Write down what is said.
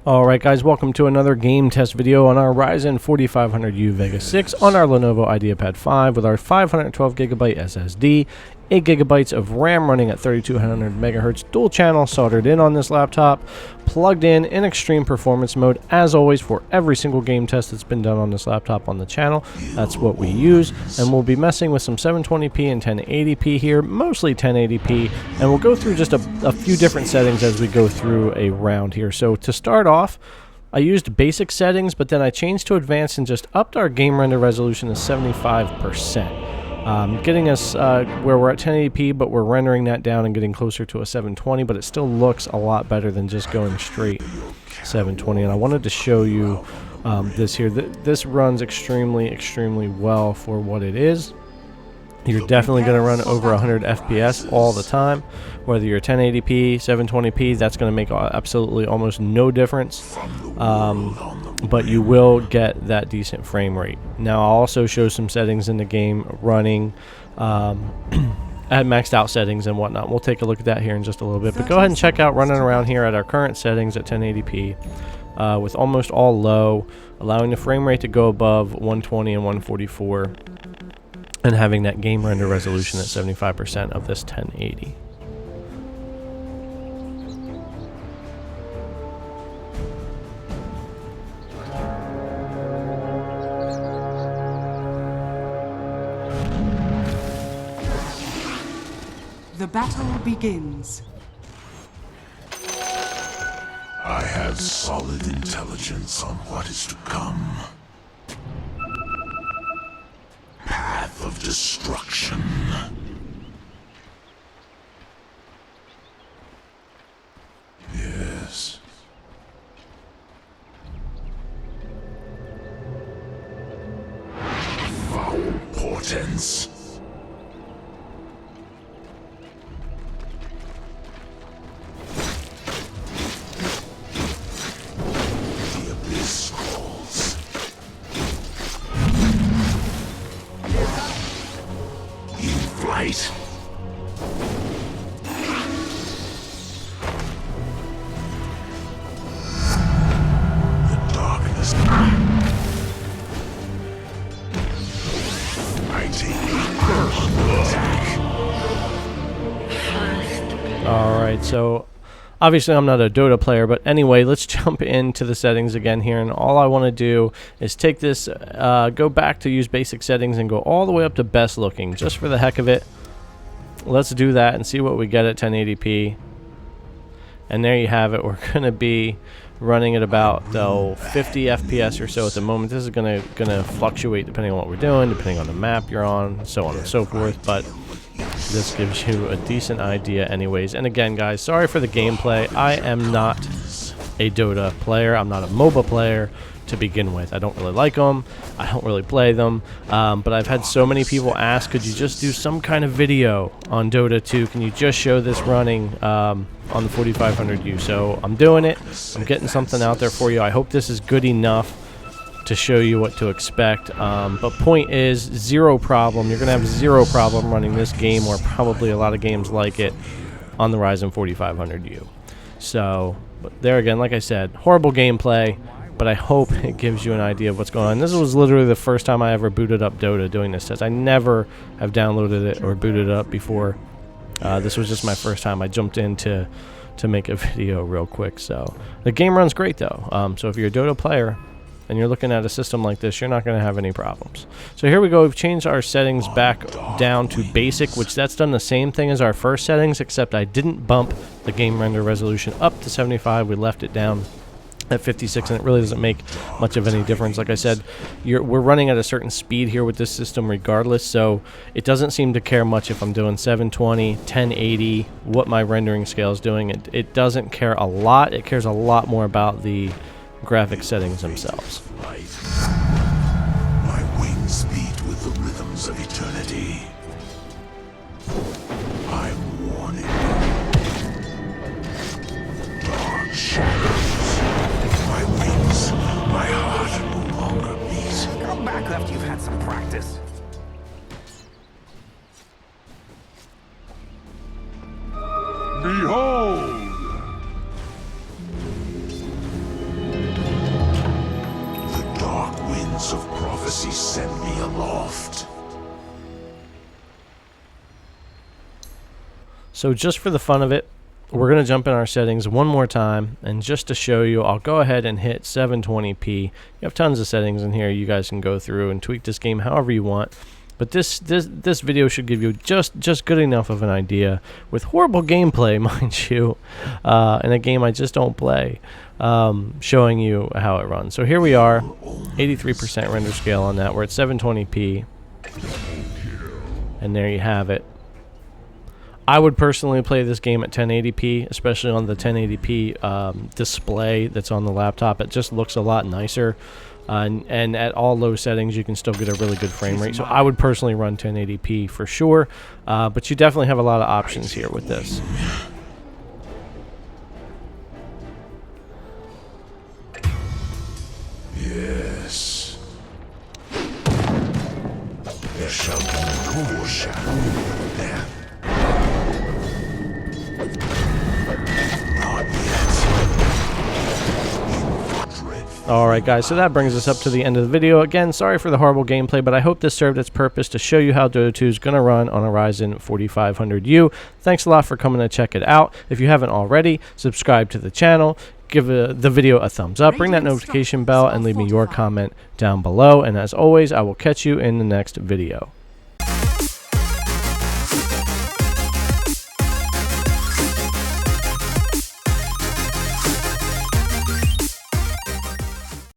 Alright guys, welcome to another game test video on our Ryzen 4500U Vega 6 on our Lenovo Ideapad 5 with our 512GB SSD, 8GB of RAM running at 3200 MHz dual channel soldered in on this laptop, plugged in extreme performance mode as always for every single game test that's been done on this laptop on the channel. That's what we use, and we'll be messing with some 720p and 1080p here, mostly 1080p, and we'll go through just a few different settings as we go through a round here. So to start off, I used basic settings, but then I changed to advanced and just upped our game render resolution to 75%. Getting us where we're at 1080p, but we're rendering that down and getting closer to a 720, but it still looks a lot better than just going straight 720. And I wanted to show you this here. This runs extremely well for what it is. You're definitely going to run over 100 FPS all the time. Whether you're 1080p, 720p, that's going to make absolutely almost no difference. But you will get that decent frame rate. Now I'll also show some settings in the game running at maxed out settings and whatnot. We'll take a look at that here in just a little bit. But go ahead and check out running around here at our current settings at 1080p with almost all low, allowing the frame rate to go above 120 and 144. And having that game render resolution at 75% of this 1080. The battle begins. I have solid intelligence on what is to come. Path of destruction. Yes. Foul portents. The abyss calls. Right. The darkness. I take attack. Alright, so obviously I'm not a DOTA player, but anyway, let's jump into the settings again here, and all I want to do is take this, go back to use basic settings and go all the way up to best looking, just for the heck of it. Let's do that and see what we get at 1080p. And there you have it. We're going to be running at about 50 FPS or so at the moment. This is gonna fluctuate depending on what we're doing, depending on the map you're on, so on and so forth, but this gives you a decent idea anyways. And again guys, sorry for the gameplay. I am not a DOTA player. I'm not a MOBA player to begin with. I don't really like them. I don't really play them. But I've had so many people ask, could you just do some kind of video on Dota 2? Can you just show this running on the 4500U? So I'm doing it. I'm getting something out there for you. I hope this is good enough to show you what to expect. But point is, zero problem. You're going to have zero problem running this game, or probably a lot of games like it, on the Ryzen 4500U. So, but there again, like I said, horrible gameplay, but I hope it gives you an idea of what's going on. This was literally the first time I ever booted up Dota doing this test. I never have downloaded it or booted it up before. This was just my first time. I jumped in to make a video real quick. So the game runs great though. So if you're a Dota player and you're looking at a system like this, you're not going to have any problems. So here we go. We've changed our settings back down to basic, which that's done the same thing as our first settings, except I didn't bump the game render resolution up to 75. We left it down at 56, and it really doesn't make much of any difference. Like I said, we're running at a certain speed here with this system regardless, so it doesn't seem to care much if I'm doing 720, 1080, what my rendering scale is doing. It doesn't care a lot. It cares a lot more about the graphic settings themselves. My wings beat with the rhythms of eternity. I'm warning. Dark shadows. My wings, my heart no longer beats. Come back after you've had some practice. Behold! prophecy sent me aloft. So just for the fun of it, we're going to jump in our settings one more time, and just to show you, I'll go ahead and hit 720p. You have tons of settings in here. You guys can go through and tweak this game however you want. But this video should give you just good enough of an idea, with horrible gameplay, mind you, in a game I just don't play, showing you how it runs. So here we are, 83% render scale on that. We're at 720p, and there you have it. I would personally play this game at 1080p, especially on the 1080p display that's on the laptop. It just looks a lot nicer. And at all low settings, you can still get a really good frame rate. So I would personally run 1080p for sure. But you definitely have a lot of options here with this. Yes. There shall be no shadow there. Not yet. Alright guys, so that brings us up to the end of the video. Again, sorry for the horrible gameplay, but I hope this served its purpose to show you how Dota 2 is going to run on a Ryzen 4500U. Thanks a lot for coming to check it out. If you haven't already, subscribe to the channel, give the video a thumbs up, ring that notification bell, and leave me your comment down below. And as always, I will catch you in the next video.